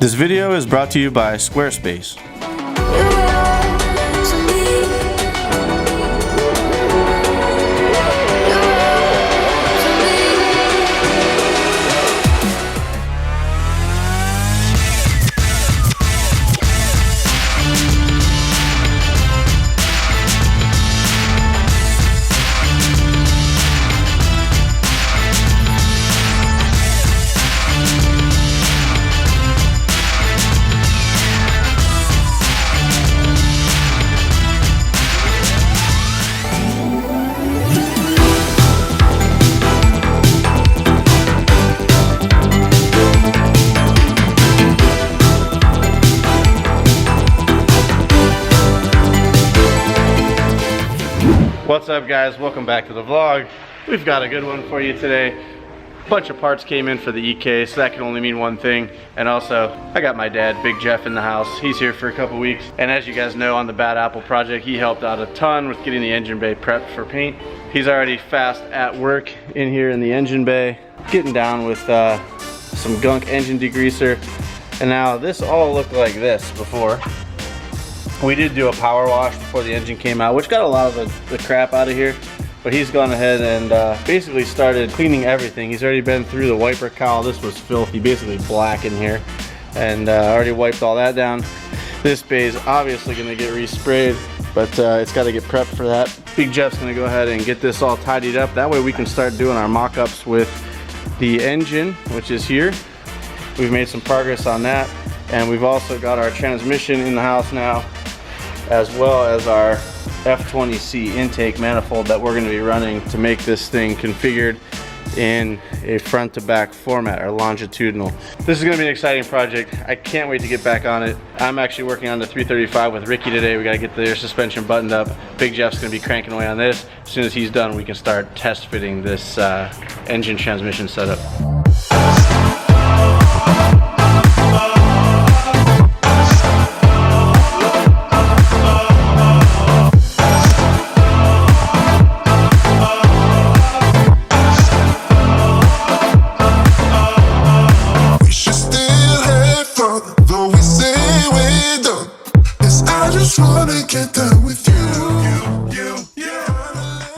This video is brought to you by Squarespace. What's up, guys? Welcome back to the vlog. We've got a good one for you today. A bunch of parts came in for the EK, so that can only mean one thing. And also, I got my dad, Big Jeff, in the house. He's here for a couple weeks. And as you guys know, on the Bad Apple project, he helped out a ton with getting the engine bay prepped for paint. He's already fast at work in here in the engine bay, getting down with some gunk engine degreaser. And now this all looked like this before. We did do a power wash before the engine came out, which got a lot of the crap out of here. But he's gone ahead and basically started cleaning everything. He's already been through the wiper cowl. This was filthy, basically black in here. And already wiped all that down. This bay is obviously gonna get resprayed, but it's gotta get prepped for that. Big Jeff's gonna go ahead and get this all tidied up. That way we can start doing our mock-ups with the engine, which is here. We've made some progress on that. And we've also got our transmission in the house now, as well as our F20C intake manifold that we're going to be running to make this thing configured in a front to back format, or longitudinal. This is going to be an exciting project. I can't wait to get back on it. I'm actually working on the 335 with Ricky today. We got to get the air suspension buttoned up. Big Jeff's going to be cranking away on this. As soon as he's done, we can start test fitting this engine transmission setup.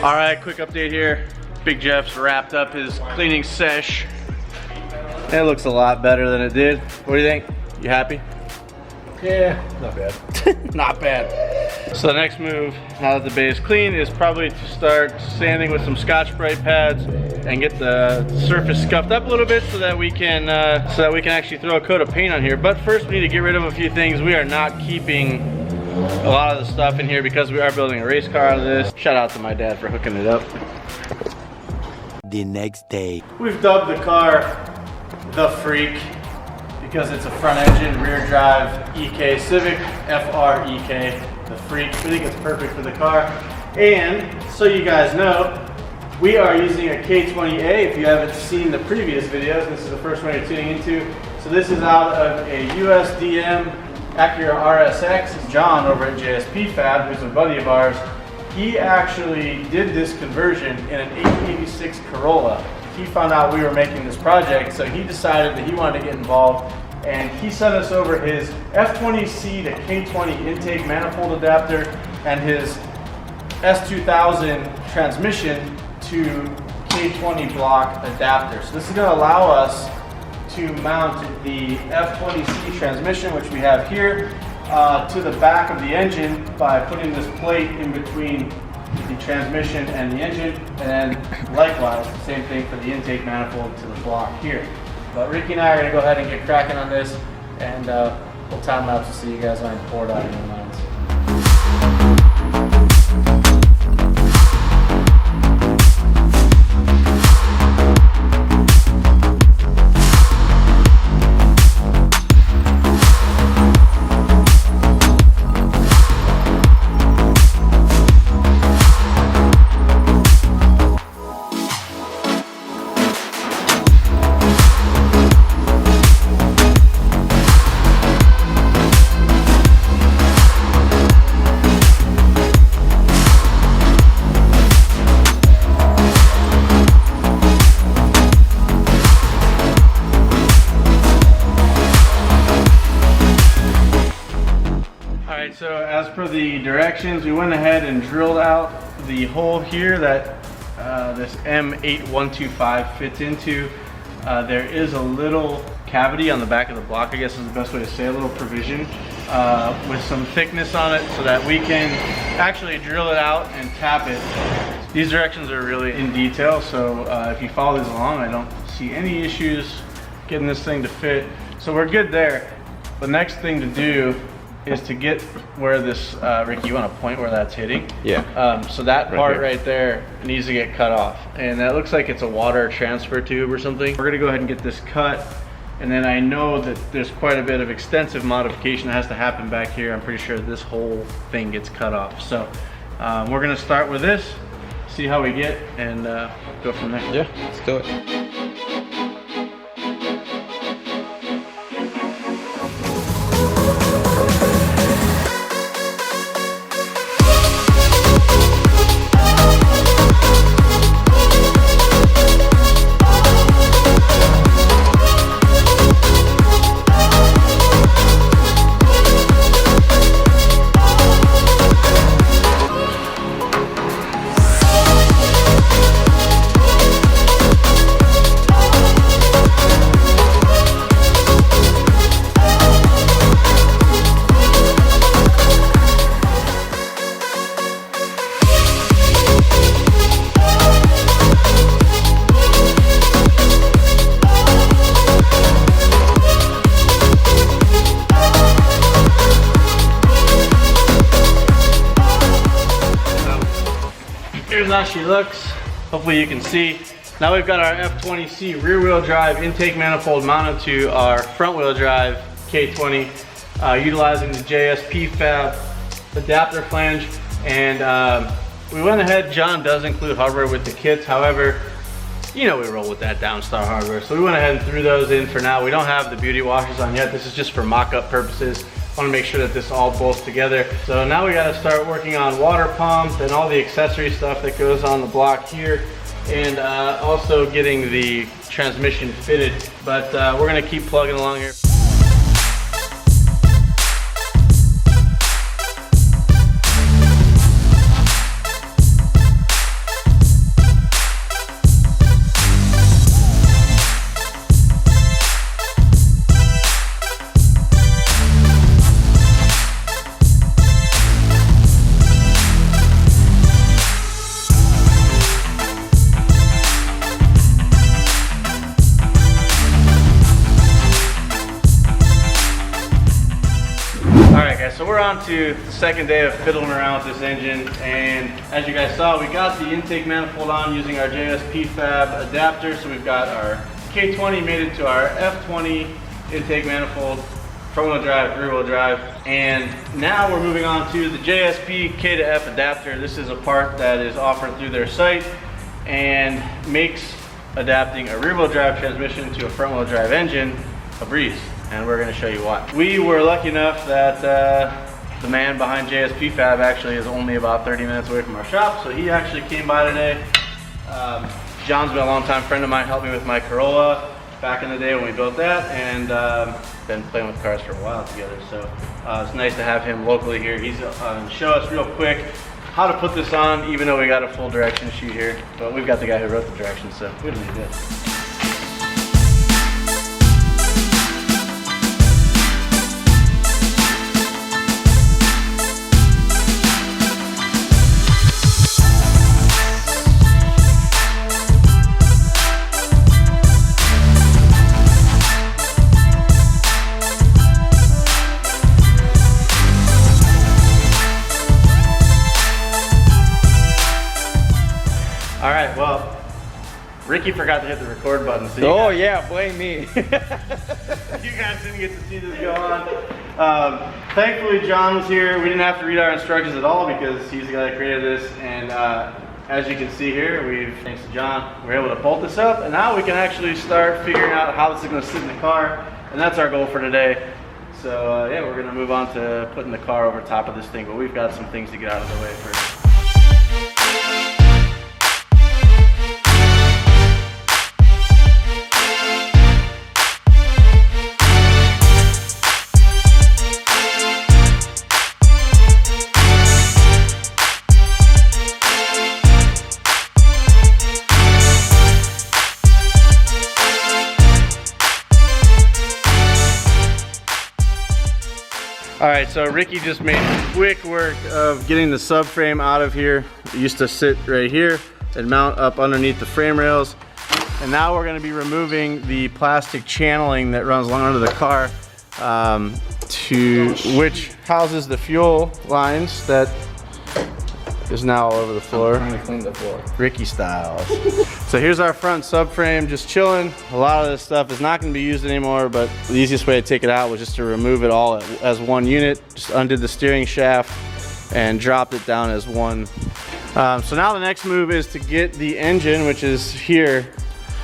Alright, quick update here. Big Jeff's wrapped up his cleaning sesh. It looks a lot better than it did. What do you think? You happy? Yeah, not bad. Not bad. So the next move, now that the bay is clean, is probably to start sanding with some Scotch-Brite pads and get the surface scuffed up a little bit so that we can actually throw a coat of paint on here. But first we need to get rid of a few things. We are not keeping a lot of the stuff in here because we are building a race car out of this. Shout out to my dad for hooking it up. The next day. We've dubbed the car the Freak because it's a front engine, rear drive EK Civic, FREK, the Freak. We think it's perfect for the car. And so you guys know, we are using a K20A. If you haven't seen the previous videos, this is the first one you're tuning into. So this is out of a USDM Acura RSX. John over at JSP Fab, who's a buddy of ours, he actually did this conversion in an 886 Corolla. He found out we were making this project, so he decided that he wanted to get involved, and he sent us over his F20C to K20 intake manifold adapter and his S2000 transmission to K20 block adapter. So this is going to allow us to mount the F20C transmission, which we have here, to the back of the engine by putting this plate in between the transmission and the engine, and then likewise the same thing for the intake manifold to the block here. But Ricky and I are going to go ahead and get cracking on this, and we'll time lapse to see you guys on board out in your minds. Alright, so as per the directions, we went ahead and drilled out the hole here that this M8125 fits into. There is a little cavity on the back of the block, I guess is the best way to say, a little provision with some thickness on it so that we can actually drill it out and tap it. These directions are really in detail, so if you follow these along, I don't see any issues getting this thing to fit. So we're good there. The next thing to do is to get where this, Ricky, you want to point where that's hitting? Yeah. So that part here. right there needs to get cut off. And that looks like it's a water transfer tube or something. We're gonna go ahead and get this cut. And then I know that there's quite a bit of extensive modification that has to happen back here. I'm pretty sure this whole thing gets cut off. So we're gonna start with this, see how we get, and go from there. Yeah, let's do it. Here's how she looks. Hopefully you can see. Now we've got our F20C rear wheel drive intake manifold mounted to our front wheel drive K20, utilizing the JSP fab adapter flange. And we went ahead, John does include hardware with the kits. However, you know we roll with that Downstar hardware. So we went ahead and threw those in for now. We don't have the beauty washers on yet. This is just for mock-up purposes. I want to make sure that this all bolts together. So now we got to start working on water pumps and all the accessory stuff that goes on the block here, and also getting the transmission fitted. But we're going to keep plugging along here. So we're on to the second day of fiddling around with this engine, and as you guys saw, we got the intake manifold on using our JSP fab adapter. So we've got our K20 made it to our F20 intake manifold, front wheel drive, rear wheel drive, and now we're moving on to the JSP K to F adapter. This is a part that is offered through their site and makes adapting a rear wheel drive transmission to a front wheel drive engine a breeze. And we're going to show you why. We were lucky enough that the man behind JSP Fab actually is only about 30 minutes away from our shop, so he actually came by today. John's been a long-time friend of mine, helped me with my Corolla back in the day when we built that, and been playing with cars for a while together. So it's nice to have him locally here. He's going to show us real quick how to put this on, even though we got a full direction sheet here. But we've got the guy who wrote the directions, so we don't need this. All right, well, Ricky forgot to hit the record button. So yeah, blame me. You guys didn't get to see this go on. Thankfully, John was here. We didn't have to read our instructions at all because he's the guy that created this. And as you can see here, thanks to John, we're able to bolt this up. And now we can actually start figuring out how this is going to sit in the car. And that's our goal for today. So yeah, we're going to move on to putting the car over top of this thing. But we've got some things to get out of the way first. All right, so Ricky just made quick work of getting the subframe out of here. It used to sit right here and mount up underneath the frame rails. And now we're gonna be removing the plastic channeling that runs along under the car, which houses the fuel lines that is now all over the floor. I'm trying to clean the floor. Ricky style. So here's our front subframe, just chilling. A lot of this stuff is not gonna be used anymore, but the easiest way to take it out was just to remove it all as one unit. Just undid the steering shaft and dropped it down as one. So now the next move is to get the engine, which is here,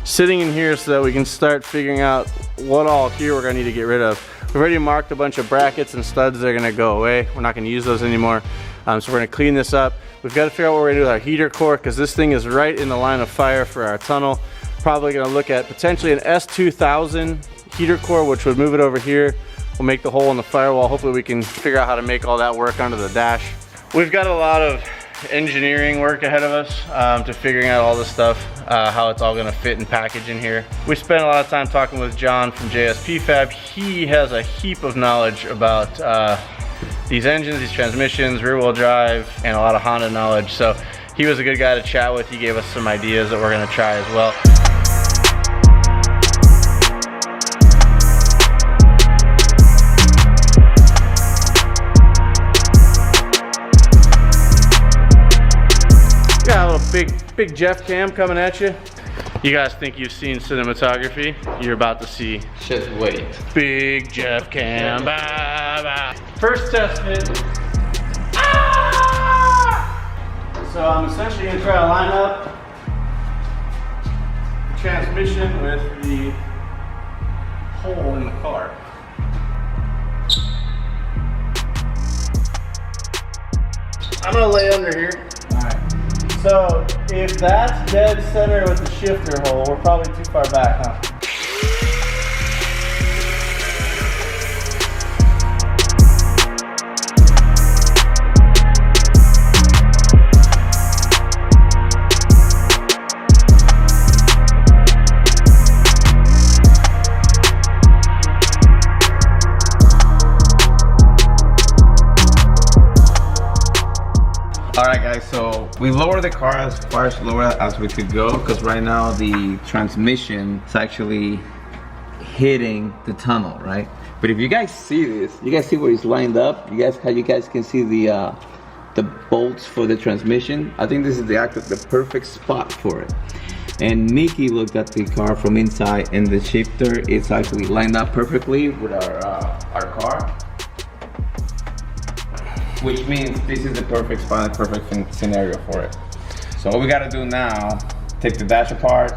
sitting in here so that we can start figuring out what all here we're gonna need to get rid of. We've already marked a bunch of brackets and studs that are gonna go away. We're not gonna use those anymore. So we're gonna clean this up. We've got to figure out what we're gonna do with our heater core, because this thing is right in the line of fire for our tunnel. Probably gonna look at potentially an S2000 heater core, which would move it over here. We'll make the hole in the firewall. Hopefully we can figure out how to make all that work under the dash. We've got a lot of engineering work ahead of us to figuring out all this stuff, how it's all gonna fit and package in here. We spent a lot of time talking with John from JSP Fab. He has a heap of knowledge about these engines, these transmissions, rear wheel drive, and a lot of Honda knowledge. So he was a good guy to chat with. He gave us some ideas that we're gonna try as well. Got a little big Jeff cam coming at you. You guys think you've seen cinematography? You're about to see. Just wait. Big Jeff cam. Bye, bye. First test fit. Ah! So I'm essentially gonna try to line up the transmission with the hole in the car. I'm gonna lay under here. All right. So if that's dead center with the shifter hole, we're probably too far back, huh? Alright guys, so we lowered the car as far as lower as we could go, because right now the transmission is actually hitting the tunnel, right? But if you guys see this, you guys see where it's lined up? How you guys can see the bolts for the transmission? I think this is the perfect spot for it. And Nikki looked at the car from inside, and the shifter is actually lined up perfectly with our car. Which means this is the perfect spot, the perfect scenario for it. So all we gotta do now, take the dash apart.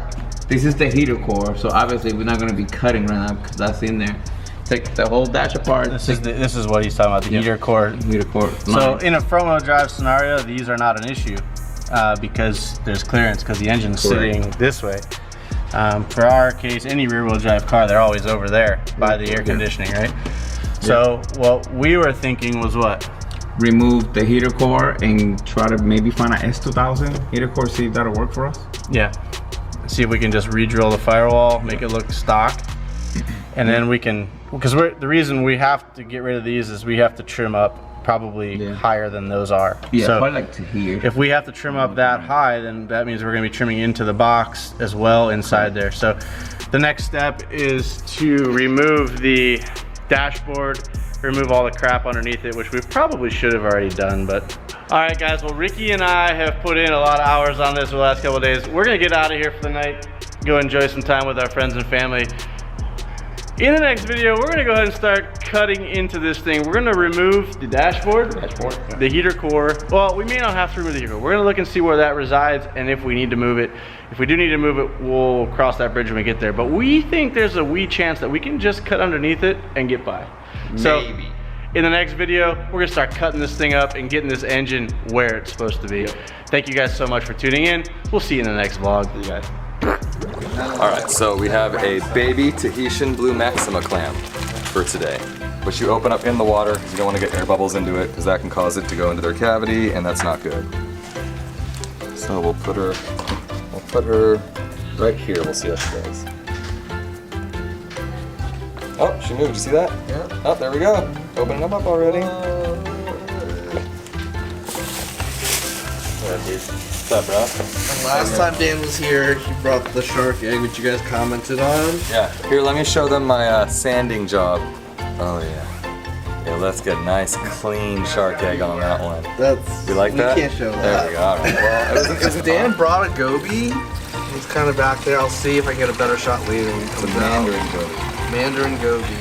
This is the heater core, so obviously we're not gonna be cutting right now because that's in there. Take the whole dash apart. This is what he's talking about, the heater core. Heater core. So in a front wheel drive scenario, these are not an issue because there's clearance because the engine's sitting this way. For our case, any rear wheel drive car, they're always over there by the air conditioning, right? So what we were thinking was what? Remove the heater core and try to maybe find an S2000 heater core, see if that'll work for us. Yeah, see if we can just re-drill the firewall, make it look stock, and then we can, because the reason we have to get rid of these is we have to trim up probably higher than those are. Yeah, so probably like to here. If we have to trim up that high, then that means we're gonna be trimming into the box as well inside there. So the next step is to remove the dashboard, remove all the crap underneath it, which we probably should have already done, but. All right guys, well Ricky and I have put in a lot of hours on this over the last couple of days. We're gonna get out of here for the night, go enjoy some time with our friends and family. In the next video, we're gonna go ahead and start cutting into this thing. We're gonna remove the dashboard, the heater core. Well, we may not have to remove the heater core. We're gonna look and see where that resides and if we need to move it. If we do need to move it, we'll cross that bridge when we get there. But we think there's a wee chance that we can just cut underneath it and get by. So, maybe. In the next video, we're gonna start cutting this thing up and getting this engine where it's supposed to be. Thank you guys so much for tuning in. We'll see you in the next vlog. See you guys. Alright, so we have a baby Tahitian Blue Maxima clam for today, which you open up in the water because you don't want to get air bubbles into it because that can cause it to go into their cavity and that's not good. So we'll put her right here, we'll see how she does. Oh, she moved. You see that? Yeah. Oh, there we go. Opening them up already. What's up, bro? Last time Dan was here, he brought the shark egg, which you guys commented on. Yeah. Here, let me show them my sanding job. Oh yeah. Yeah, let's get a nice, clean shark egg on that one. That's You like that? We can't show There that. we go. All right. Well, it was Dan brought a goby. He's kind of back there. I'll see if I get a better shot later when he It's a comes out. Mandarin goby. Mandarin goby.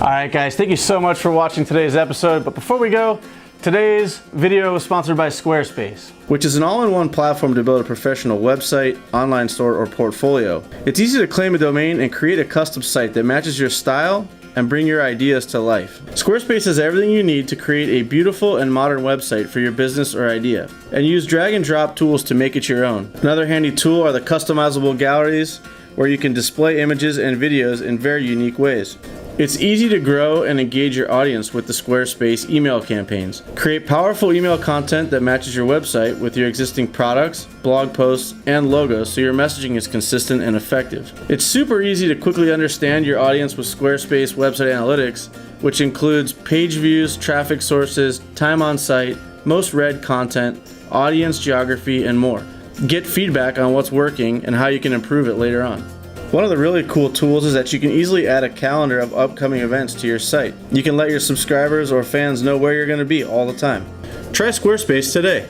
Alright guys, thank you so much for watching today's episode, but before we go, today's video is sponsored by Squarespace, which is an all-in-one platform to build a professional website, online store, or portfolio. It's easy to claim a domain and create a custom site that matches your style and bring your ideas to life. Squarespace has everything you need to create a beautiful and modern website for your business or idea, and use drag and drop tools to make it your own. Another handy tool are the customizable galleries, where you can display images and videos in very unique ways. It's easy to grow and engage your audience with the Squarespace email campaigns. Create powerful email content that matches your website with your existing products, blog posts, and logos so your messaging is consistent and effective. It's super easy to quickly understand your audience with Squarespace website analytics, which includes page views, traffic sources, time on site, most read content, audience geography, and more. Get feedback on what's working and how you can improve it later on. One of the really cool tools is that you can easily add a calendar of upcoming events to your site. You can let your subscribers or fans know where you're going to be all the time. Try Squarespace today.